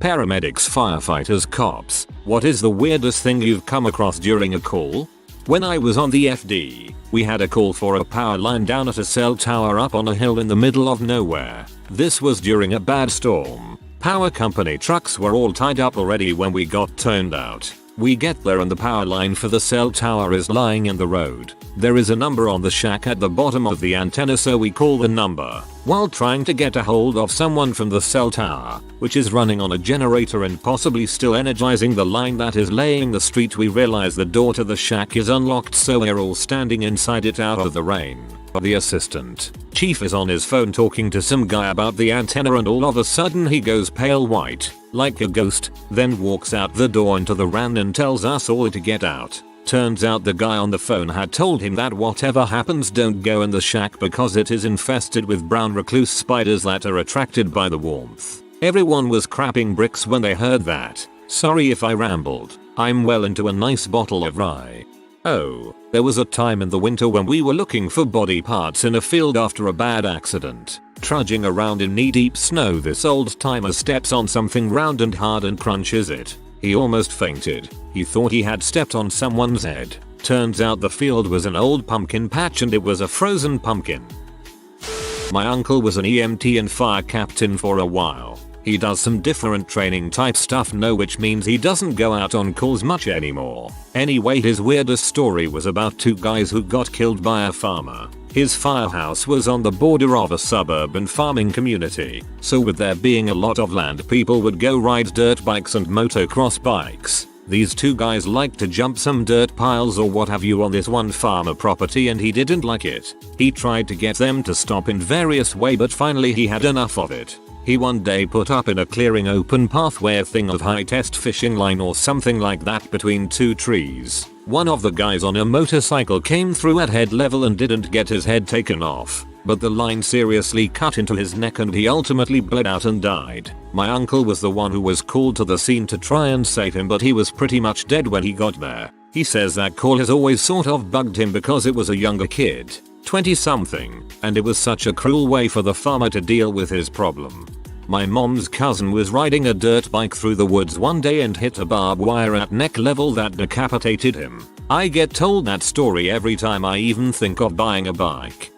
Paramedics, firefighters, cops, what is the weirdest thing you've come across during a call? When I was on the FD, we had a call for a power line down at a cell tower up on a hill in the middle of nowhere. This was during a bad storm. Power company trucks were all tied up already when we got turned out. We get there and the power line for the cell tower is lying in the road. There is a number on the shack at the bottom of the antenna, so we call the number while trying to get a hold of someone from the cell tower, which is running on a generator and possibly still energizing the line that is laying the street. We realize the door to the shack is unlocked, so we're all standing inside it out of the rain. The assistant chief is on his phone talking to some guy about the antenna, and all of a sudden he goes pale white, like a ghost, then walks out the door into the rain and tells us all to get out. Turns out the guy on the phone had told him that whatever happens, don't go in the shack because it is infested with brown recluse spiders that are attracted by the warmth. Everyone was crapping bricks when they heard that. Sorry if I rambled. I'm well into a nice bottle of rye. Oh, there was a time in the winter when we were looking for body parts in a field after a bad accident. Trudging around in knee-deep snow, this old timer steps on something round and hard and crunches it. He almost fainted. He thought he had stepped on someone's head. Turns out the field was an old pumpkin patch and it was a frozen pumpkin. My uncle was an EMT and fire captain for a while. He does some different training type stuff now, which means he doesn't go out on calls much anymore. Anyway, his weirdest story was about two guys who got killed by a farmer. His firehouse was on the border of a suburban farming community, so with there being a lot of land, people would go ride dirt bikes and motocross bikes. These two guys liked to jump some dirt piles or what have you on this one farmer property, and he didn't like it. He tried to get them to stop in various ways, but finally he had enough of it. He one day put up in a clearing open pathway a thing of high test fishing line or something like that between two trees. One of the guys on a motorcycle came through at head level and didn't get his head taken off, but the line seriously cut into his neck and he ultimately bled out and died. My uncle was the one who was called to the scene to try and save him, but he was pretty much dead when he got there. He says that call has always sort of bugged him because it was a younger kid, 20 something, and it was such a cruel way for the farmer to deal with his problem. My mom's cousin was riding a dirt bike through the woods one day and hit a barbed wire at neck level that decapitated him. I get told that story every time I even think of buying a bike.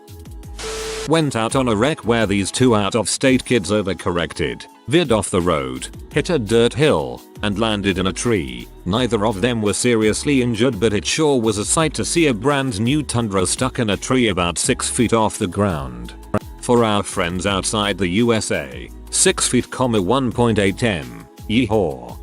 Went out on a wreck where these two out-of-state kids overcorrected, veered off the road, hit a dirt hill, and landed in a tree. Neither of them were seriously injured, but it sure was a sight to see a brand new Tundra stuck in a tree about 6 feet off the ground. For our friends outside the USA, 6 feet, 1.8 m. Yeehaw.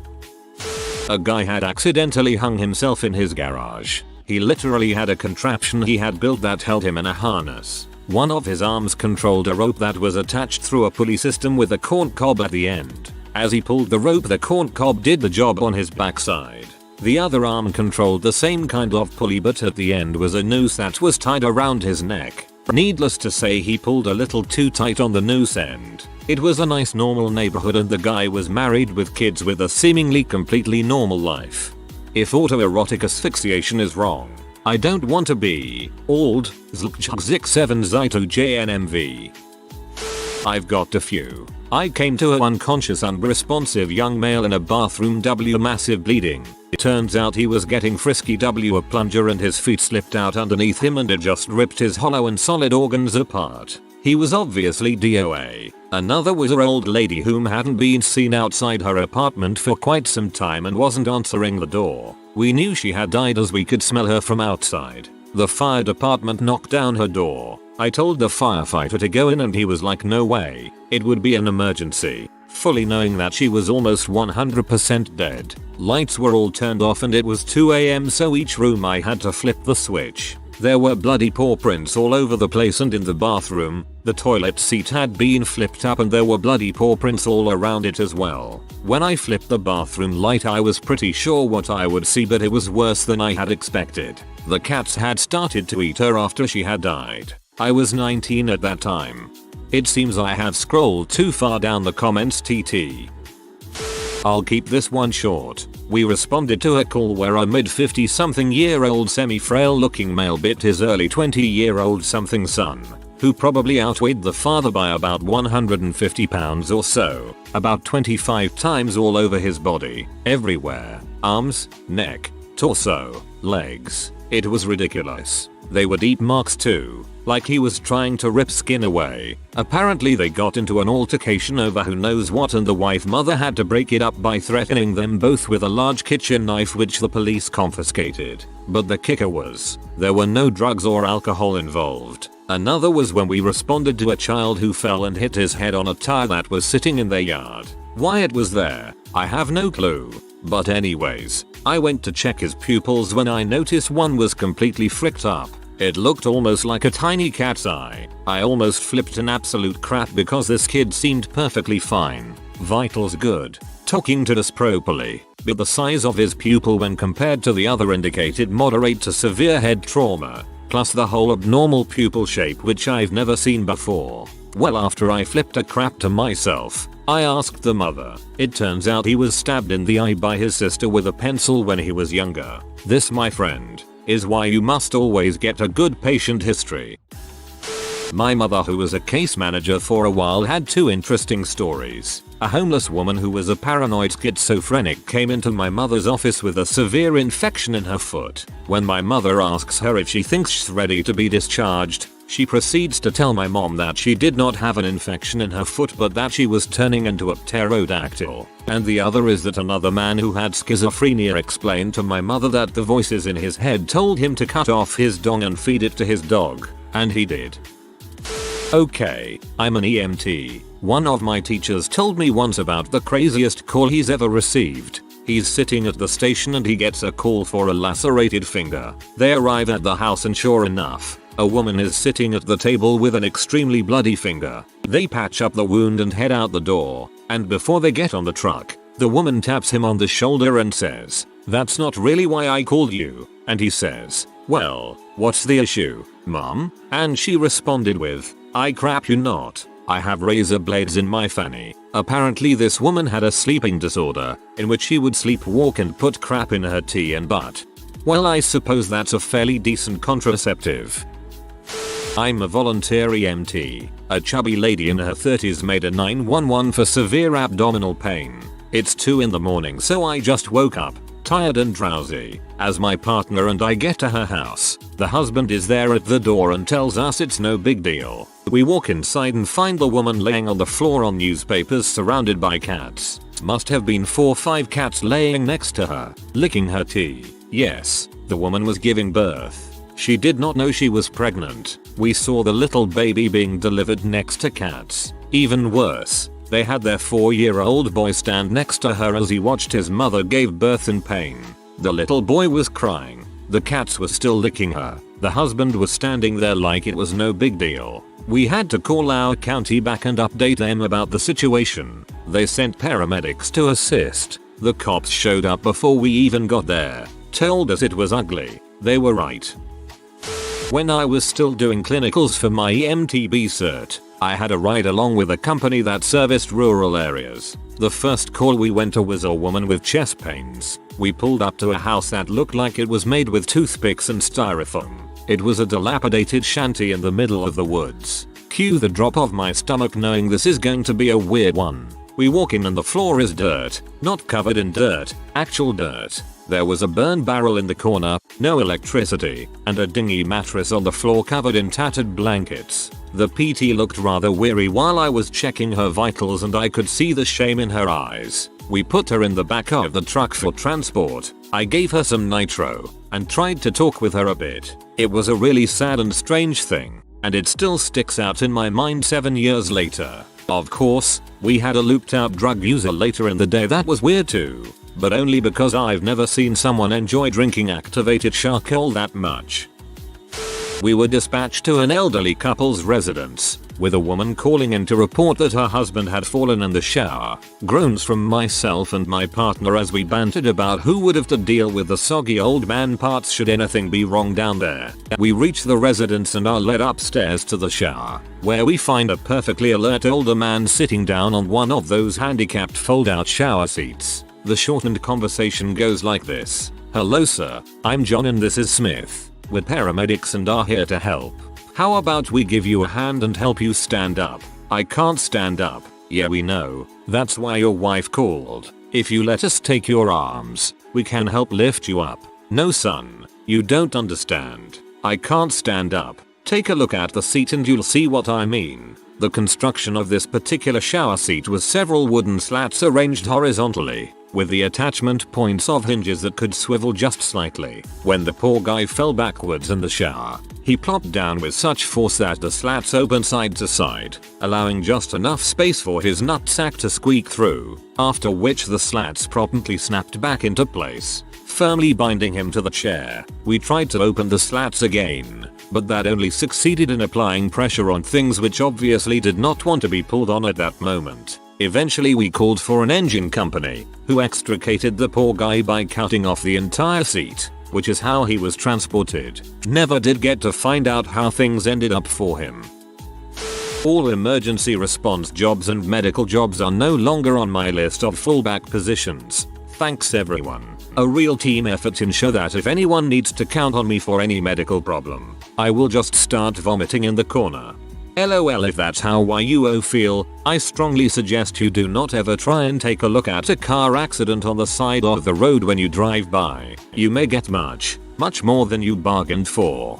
A guy had accidentally hung himself in his garage. He literally had a contraption he had built that held him in a harness. One of his arms controlled a rope that was attached through a pulley system with a corn cob at the end. As he pulled the rope, the corn cob did the job on his backside. The other arm controlled the same kind of pulley, but at the end was a noose that was tied around his neck. Needless to say, he pulled a little too tight on the noose end. It was a nice normal neighborhood and the guy was married with kids with a seemingly completely normal life. If autoerotic asphyxiation is wrong, I don't want to be old. Zlkchuk 7 Zito JNMV. I've got a few. I came to an unconscious, unresponsive young male in a bathroom. Massive bleeding. It turns out he was getting frisky. A plunger and his feet slipped out underneath him and it just ripped his hollow and solid organs apart. He was obviously DOA. Another was an old lady whom hadn't been seen outside her apartment for quite some time and wasn't answering the door. We knew she had died as we could smell her from outside. The fire department knocked down her door. I told the firefighter to go in and he was like, no way, it would be an emergency, fully knowing that she was almost 100% dead. Lights were all turned off and it was 2 AM, so each room I had to flip the switch. There were bloody paw prints all over the place, and in the bathroom, the toilet seat had been flipped up and there were bloody paw prints all around it as well. When I flipped the bathroom light, I was pretty sure what I would see, but it was worse than I had expected. The cats had started to eat her after she had died. I was 19 at that time. It seems I have scrolled too far down the comments, TT. I'll keep this one short. We responded to a call where a mid-50-something-year-old semi-frail looking male bit his early 20-year-old something son. who probably outweighed the father by about 150 pounds or so, about 25 times all over his body, everywhere, arms, neck, torso, legs. It was ridiculous. They were deep marks too, like he was trying to rip skin away. Apparently they got into an altercation over who knows what, and the wife mother had to break it up by threatening them both with a large kitchen knife which the police confiscated. But the kicker was, there were no drugs or alcohol involved. Another was when we responded to a child who fell and hit his head on a tire that was sitting in their yard. Why it was there, I have no clue. But anyways, I went to check his pupils when I noticed one was completely fricked up. It looked almost like a tiny cat's eye. I almost flipped an absolute crap because this kid seemed perfectly fine. Vitals good. Talking to us properly. But the size of his pupil when compared to the other indicated moderate to severe head trauma. Plus the whole abnormal pupil shape which I've never seen before. Well, after I flipped a crap to myself, I asked the mother. It turns out he was stabbed in the eye by his sister with a pencil when he was younger. This, my friend, is why you must always get a good patient history. My mother, who was a case manager for a while, had two interesting stories. A homeless woman who was a paranoid schizophrenic came into my mother's office with a severe infection in her foot. When my mother asks her if she thinks she's ready to be discharged, she proceeds to tell my mom that she did not have an infection in her foot but that she was turning into a pterodactyl. And the other is that another man who had schizophrenia explained to my mother that the voices in his head told him to cut off his dong and feed it to his dog. And he did. Okay, I'm an EMT. One of my teachers told me once about the craziest call he's ever received. He's sitting at the station and he gets a call for a lacerated finger. They arrive at the house and sure enough, a woman is sitting at the table with an extremely bloody finger. They patch up the wound and head out the door, and before they get on the truck, the woman taps him on the shoulder and says, "That's not really why I called you." And he says, "Well, what's the issue, Mom?" And she responded with, "I crap you not. I have razor blades in my fanny." Apparently this woman had a sleeping disorder, in which she would sleepwalk and put crap in her tea and butt. Well, I suppose that's a fairly decent contraceptive. I'm a volunteer EMT. A chubby lady in her 30s made a 911 for severe abdominal pain. It's 2 in the morning, so I just woke up, tired and drowsy. As my partner and I get to her house, the husband is there at the door and tells us it's no big deal. We walk inside and find the woman laying on the floor on newspapers surrounded by cats. Must have been 4 or 5 cats laying next to her, licking her tea. Yes, the woman was giving birth. She did not know she was pregnant. We saw the little baby being delivered next to cats. Even worse, they had their 4-year-old boy stand next to her as he watched his mother give birth in pain. The little boy was crying. The cats were still licking her. The husband was standing there like it was no big deal. We had to call our county back and update them about the situation. They sent paramedics to assist. The cops showed up before we even got there. Told us it was ugly. They were right. When I was still doing clinicals for my EMTB cert, I had a ride along with a company that serviced rural areas. The first call we went to was a woman with chest pains. We pulled up to a house that looked like it was made with toothpicks and styrofoam. It was a dilapidated shanty in the middle of the woods. Cue the drop of my stomach knowing this is going to be a weird one. We walk in and the floor is dirt. Not covered in dirt, actual dirt. There was a burn barrel in the corner, no electricity, and a dingy mattress on the floor covered in tattered blankets. The PT looked rather weary while I was checking her vitals and I could see the shame in her eyes. We put her in the back of the truck for transport. I gave her some nitro and tried to talk with her a bit. It was a really sad and strange thing, and it still sticks out in my mind 7 years later. Of course, we had a looped out drug user later in the day that was weird too, but only because I've never seen someone enjoy drinking activated charcoal that much. We were dispatched to an elderly couple's residence, with a woman calling in to report that her husband had fallen in the shower. Groans from myself and my partner as we bantered about who would have to deal with the soggy old man parts should anything be wrong down there. We reach the residence and are led upstairs to the shower, where we find a perfectly alert older man sitting down on one of those handicapped fold-out shower seats. The shortened conversation goes like this. "Hello sir, I'm John and this is Smith. We're paramedics and are here to help. How about we give you a hand and help you stand up? I can't stand up. Yeah, we know. That's why your wife called. If you let us take your arms, we can help lift you up. No son, you don't understand. I can't stand up. Take a look at the seat and you'll see what I mean. The construction of this particular shower seat was several wooden slats arranged horizontally, with the attachment points of hinges that could swivel just slightly. When the poor guy fell backwards in the shower, he plopped down with such force that the slats opened side to side, allowing just enough space for his nutsack to squeak through, after which the slats promptly snapped back into place, firmly binding him to the chair. We tried to open the slats again, but that only succeeded in applying pressure on things which obviously did not want to be pulled on at that moment. Eventually we called for an engine company, who extricated the poor guy by cutting off the entire seat, which is how he was transported. Never did get to find out how things ended up for him. All emergency response jobs and medical jobs are no longer on my list of fallback positions. Thanks everyone. A real team effort to ensure that if anyone needs to count on me for any medical problem, I will just start vomiting in the corner. LOL, if that's how YUO feel, I strongly suggest you do not ever try and take a look at a car accident on the side of the road when you drive by. You may get much more than you bargained for.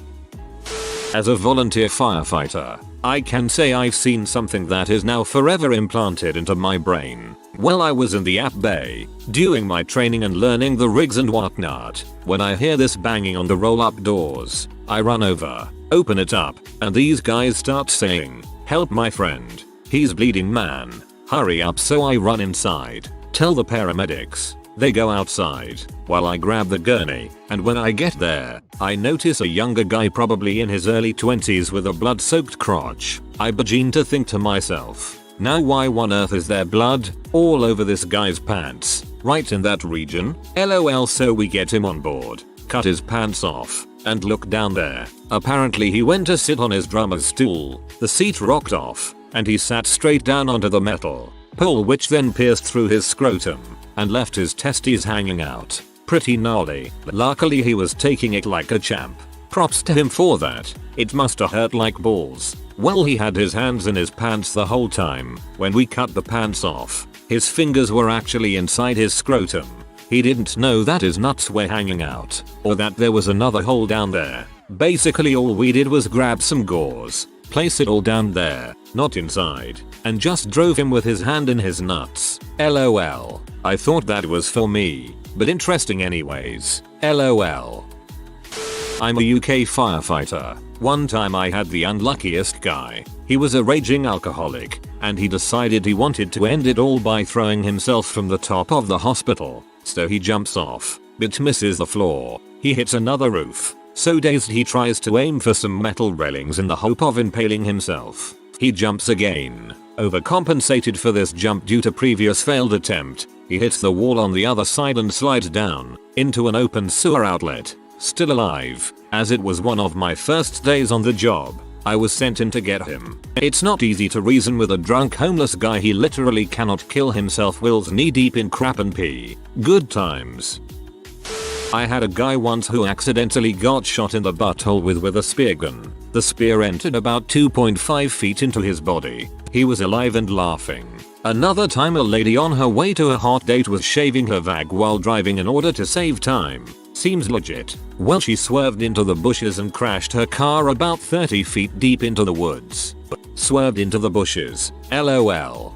As a volunteer firefighter, I can say I've seen something that is now forever implanted into my brain. While I was in the app bay, doing my training and learning the rigs and whatnot, when I hear this banging on the roll-up doors, I run over, open it up, and these guys start saying, "Help my friend. He's bleeding, man. Hurry up." So I run inside, tell the paramedics. They go outside, while I grab the gurney, and when I get there, I notice a younger guy probably in his early 20s with a blood-soaked crotch. I begin to think to myself, now why on earth is there blood all over this guy's pants, right in that region? LOL. So we get him on board, cut his pants off, and look down there. Apparently he went to sit on his drummer's stool, the seat rocked off, and he sat straight down onto the metal pole, which then pierced through his scrotum and left his testes hanging out. Pretty gnarly. Luckily he was taking it like a champ. Props to him for that. It musta hurt like balls. Well, he had his hands in his pants the whole time. When we cut the pants off, his fingers were actually inside his scrotum. He didn't know that his nuts were hanging out, or that there was another hole down there. Basically all we did was grab some gauze, place it all down there, not inside, and just drove him with his hand in his nuts. LOL. I thought that was for me, but interesting anyways. LOL. I'm a UK firefighter. One time I had the unluckiest guy. He was a raging alcoholic, and he decided he wanted to end it all by throwing himself from the top of the hospital. So he jumps off, but misses the floor. He hits another roof. So dazed he tries to aim for some metal railings in the hope of impaling himself. He jumps again. Overcompensated for this jump due to previous failed attempt, he hits the wall on the other side and slides down into an open sewer outlet. Still alive, as it was one of my first days on the job, I was sent in to get him. It's not easy to reason with a drunk homeless guy. He literally cannot kill himself, Will's knee deep in crap and pee. Good times. I had a guy once who accidentally got shot in the butthole with a spear gun. The spear entered about 2.5 feet into his body. He was alive and laughing. Another time a lady on her way to a hot date was shaving her vag while driving in order to save time. Seems legit. Well, she swerved into the bushes and crashed her car about 30 feet deep into the woods. Swerved into the bushes. LOL.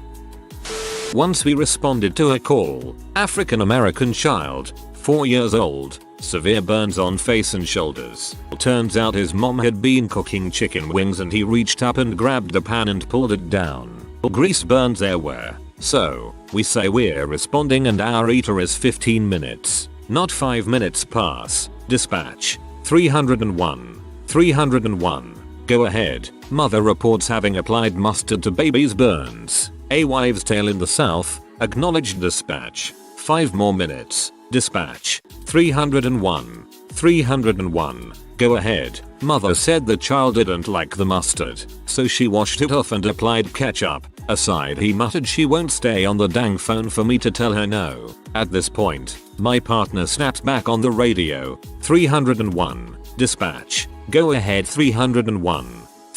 Once we responded to a call. African American child, 4 years old, severe burns on face and shoulders. Turns out his mom had been cooking chicken wings and he reached up and grabbed the pan and pulled it down. Grease burns everywhere. So, we say we're responding and our eater is 15 minutes. Not 5 minutes pass. Dispatch. 301. 301. Go ahead. Mother reports having applied mustard to baby's burns. A wives' tale in the south. Acknowledged dispatch. 5 more minutes. Dispatch. 301. 301. Go ahead. Mother said the child didn't like the mustard, so she washed it off and applied ketchup. Aside, he muttered she won't stay on the dang phone for me to tell her no. At this point, my partner snapped back on the radio. 301. Dispatch. Go ahead. 301.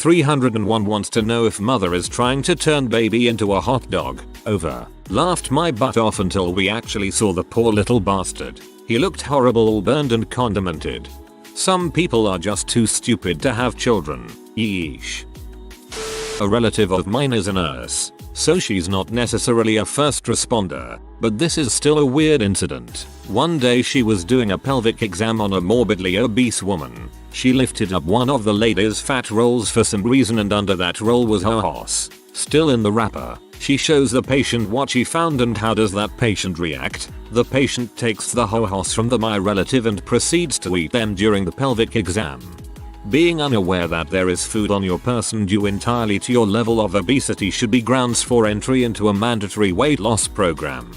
301 wants to know if mother is trying to turn baby into a hot dog. Over. Laughed my butt off until we actually saw the poor little bastard. He looked horrible, all burned and condimented. Some people are just too stupid to have children. Yeesh. A relative of mine is a nurse, so she's not necessarily a first responder, but this is still a weird incident. One day she was doing a pelvic exam on a morbidly obese woman. She lifted up one of the lady's fat rolls for some reason, and under that roll was her hoss, still in the wrapper. She shows the patient what she found, and how does that patient react? The patient takes the hoss from my relative and proceeds to eat them during the pelvic exam. Being unaware that there is food on your person due entirely to your level of obesity should be grounds for entry into a mandatory weight loss program.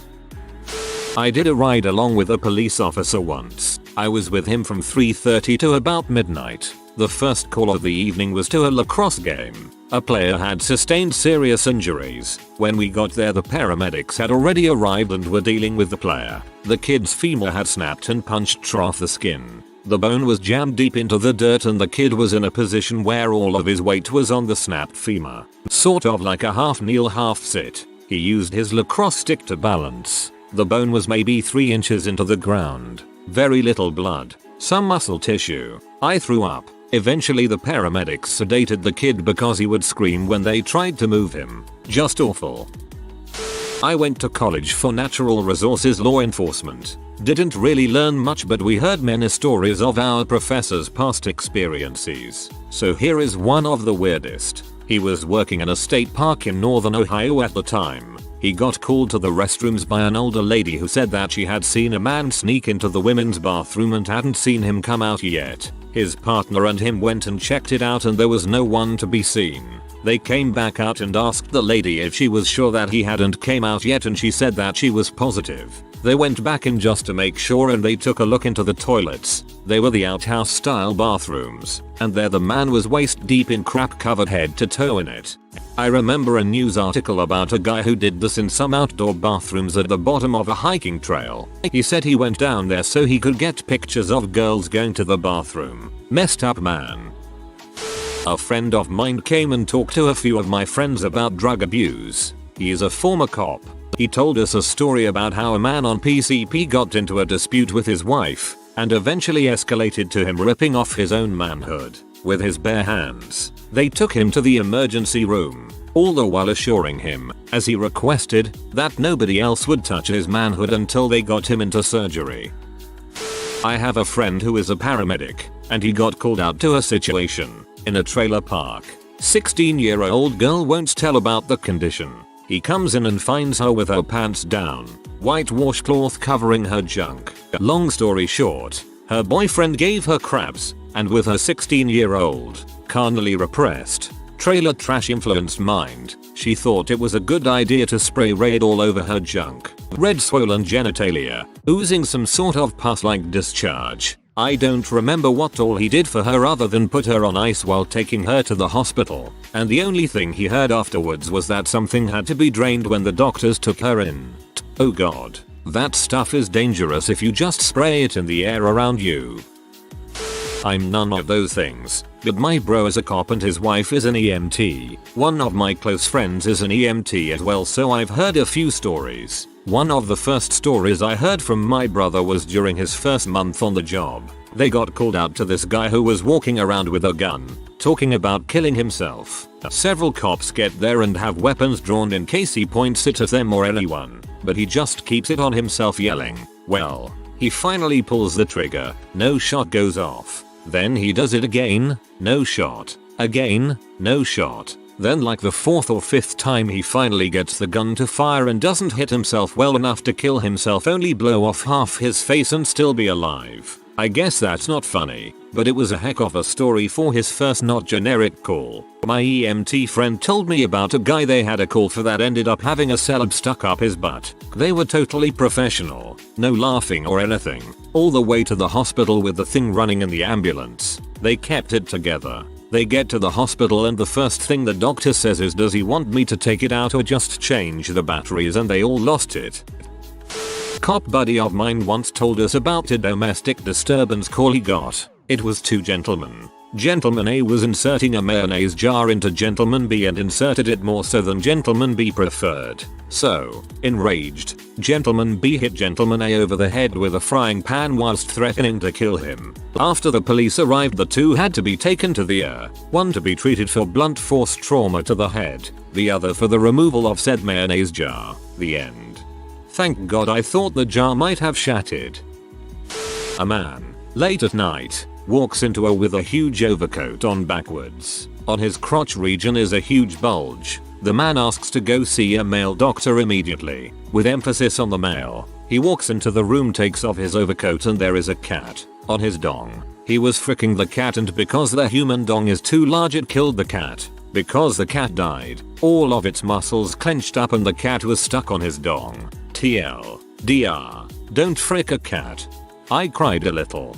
I did a ride along with a police officer once. I was with him from 3:30 to about midnight. The first call of the evening was to a lacrosse game. A player had sustained serious injuries. When we got there, the paramedics had already arrived and were dealing with the player. The kid's femur had snapped and punched off the skin. The bone was jammed deep into the dirt, and the kid was in a position where all of his weight was on the snapped femur. Sort of like a half kneel half sit. He used his lacrosse stick to balance. The bone was maybe 3 inches into the ground. Very little blood. Some muscle tissue. I threw up. Eventually the paramedics sedated the kid because he would scream when they tried to move him. Just awful. I went to college for natural resources law enforcement. Didn't really learn much, but we heard many stories of our professors' past experiences. So here is one of the weirdest. He was working in a state park in northern Ohio at the time. He got called to the restrooms by an older lady who said that she had seen a man sneak into the women's bathroom and hadn't seen him come out yet. His partner and him went and checked it out, and there was no one to be seen. They came back out and asked the lady if she was sure that he hadn't came out yet, and she said that she was positive. They went back in just to make sure, and they took a look into the toilets. They were the outhouse style bathrooms, and there the man was waist deep in crap, covered head to toe in it. I remember a news article about a guy who did this in some outdoor bathrooms at the bottom of a hiking trail. He said he went down there so he could get pictures of girls going to the bathroom. Messed up, man. A friend of mine came and talked to a few of my friends about drug abuse. He is a former cop. He told us a story about how a man on PCP got into a dispute with his wife, and eventually escalated to him ripping off his own manhood with his bare hands. They took him to the emergency room, all the while assuring him, as he requested, that nobody else would touch his manhood until they got him into surgery. I have a friend who is a paramedic, and he got called out to a situation in a trailer park. 16-year-old girl won't tell about the condition. He comes in and finds her with her pants down, white washcloth covering her junk. Long story short, her boyfriend gave her crabs, and with her 16-year-old, carnally repressed, trailer trash influenced mind, she thought it was a good idea to spray Raid all over her junk. Red swollen genitalia, oozing some sort of pus-like discharge. I don't remember what all he did for her other than put her on ice while taking her to the hospital, and the only thing he heard afterwards was that something had to be drained when the doctors took her in. Oh god. That stuff is dangerous if you just spray it in the air around you. I'm none of those things, but my bro is a cop and his wife is an EMT. One of my close friends is an EMT as well, so I've heard a few stories. One of the first stories I heard from my brother was during his first month on the job. They got called out to this guy who was walking around with a gun, talking about killing himself. Several cops get there and have weapons drawn in case he points it at them or anyone, but he just keeps it on himself, yelling. Well, he finally pulls the trigger, no shot goes off. Then he does it again, no shot. Again, no shot. Then like the 4th or 5th time he finally gets the gun to fire and doesn't hit himself well enough to kill himself, only blow off half his face and still be alive. I guess that's not funny, but it was a heck of a story for his first not generic call. My EMT friend told me about a guy they had a call for that ended up having a celeb stuck up his butt. They were totally professional, no laughing or anything, all the way to the hospital with the thing running in the ambulance. They kept it together. They get to the hospital and the first thing the doctor says is, does he want me to take it out or just change the batteries, and they all lost it. Cop buddy of mine once told us about a domestic disturbance call he got. It was 2 gentlemen. Gentleman A was inserting a mayonnaise jar into Gentleman B and inserted it more so than Gentleman B preferred. So, enraged, Gentleman B hit Gentleman A over the head with a frying pan whilst threatening to kill him. After the police arrived, the two had to be taken to the ER, one to be treated for blunt force trauma to the head, the other for the removal of said mayonnaise jar. The end. Thank God, I thought the jar might have shattered. A man, late at night, walks into a with a huge overcoat on backwards. On his crotch region is a huge bulge. The man asks to go see a male doctor immediately, with emphasis on the male. He walks into the room, takes off his overcoat, and there is a cat on his dong. He was fricking the cat, and because the human dong is too large it killed the cat. Because the cat died, all of its muscles clenched up and the cat was stuck on his dong. TLDR. Don't frick a cat. I cried a little.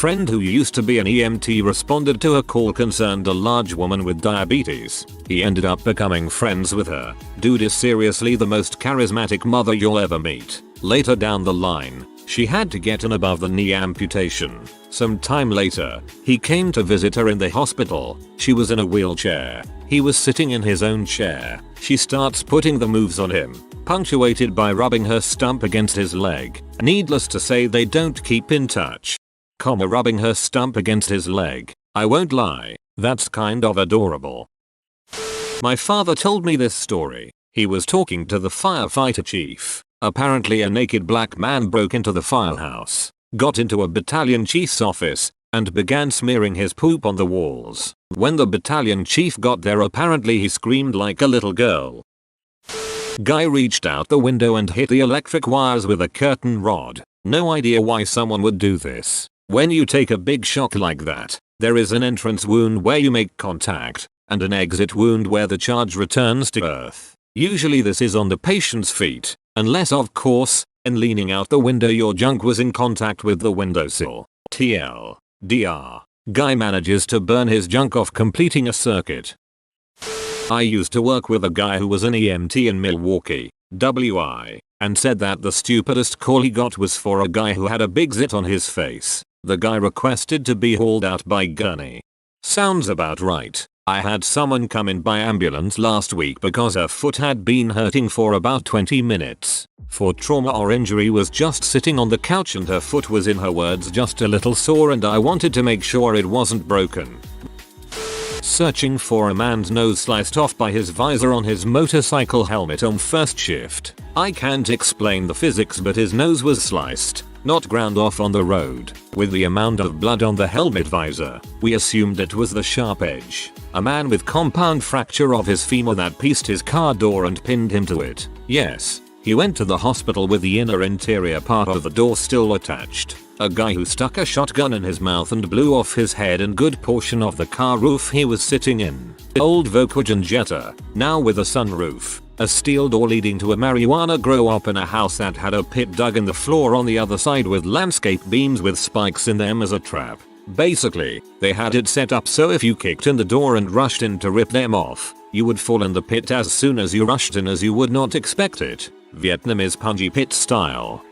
Friend who used to be an EMT responded to a call concerned a large woman with diabetes. He ended up becoming friends with her. Dude is seriously the most charismatic mother you'll ever meet. Later down the line, she had to get an above the knee amputation. Some time later, he came to visit her in the hospital. She was in a wheelchair. He was sitting in his own chair. She starts putting the moves on him, punctuated by rubbing her stump against his leg. Needless to say, they don't keep in touch. Rubbing her stump against his leg. I won't lie, that's kind of adorable. My father told me this story. He was talking to the firefighter chief. Apparently a naked black man broke into the firehouse, got into a battalion chief's office, and began smearing his poop on the walls. When the battalion chief got there, apparently he screamed like a little girl. Guy reached out the window and hit the electric wires with a curtain rod. No idea why someone would do this. When you take a big shock like that, there is an entrance wound where you make contact, and an exit wound where the charge returns to earth. Usually this is on the patient's feet, unless of course, in leaning out the window your junk was in contact with the windowsill. TLDR. Guy manages to burn his junk off completing a circuit. I used to work with a guy who was an EMT in Milwaukee, WI, and said that the stupidest call he got was for a guy who had a big zit on his face. The guy requested to be hauled out by gurney. Sounds about right. I had someone come in by ambulance last week because her foot had been hurting for about 20 minutes. For trauma or injury, was just sitting on the couch and her foot was, in her words, just a little sore, and I wanted to make sure it wasn't broken. Searching for a man's nose sliced off by his visor on his motorcycle helmet on first shift. I can't explain the physics, but his nose was sliced, not ground off on the road. With the amount of blood on the helmet visor, we assumed it was the sharp edge. A man with compound fracture of his femur that pieced his car door and pinned him to it. Yes, he went to the hospital with the inner interior part of the door still attached. A guy who stuck a shotgun in his mouth and blew off his head and good portion of the car roof he was sitting in. Old Volkswagen Jetta, now with a sunroof. A steel door leading to a marijuana grow up in a house that had a pit dug in the floor on the other side with landscape beams with spikes in them as a trap. Basically, they had it set up so if you kicked in the door and rushed in to rip them off, you would fall in the pit as soon as you rushed in, as you would not expect it. Vietnamese punji pit style.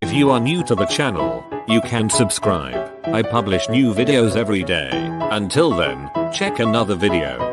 If you are new to the channel, you can subscribe. I publish new videos every day. Until then, check another video.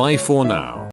Bye for now.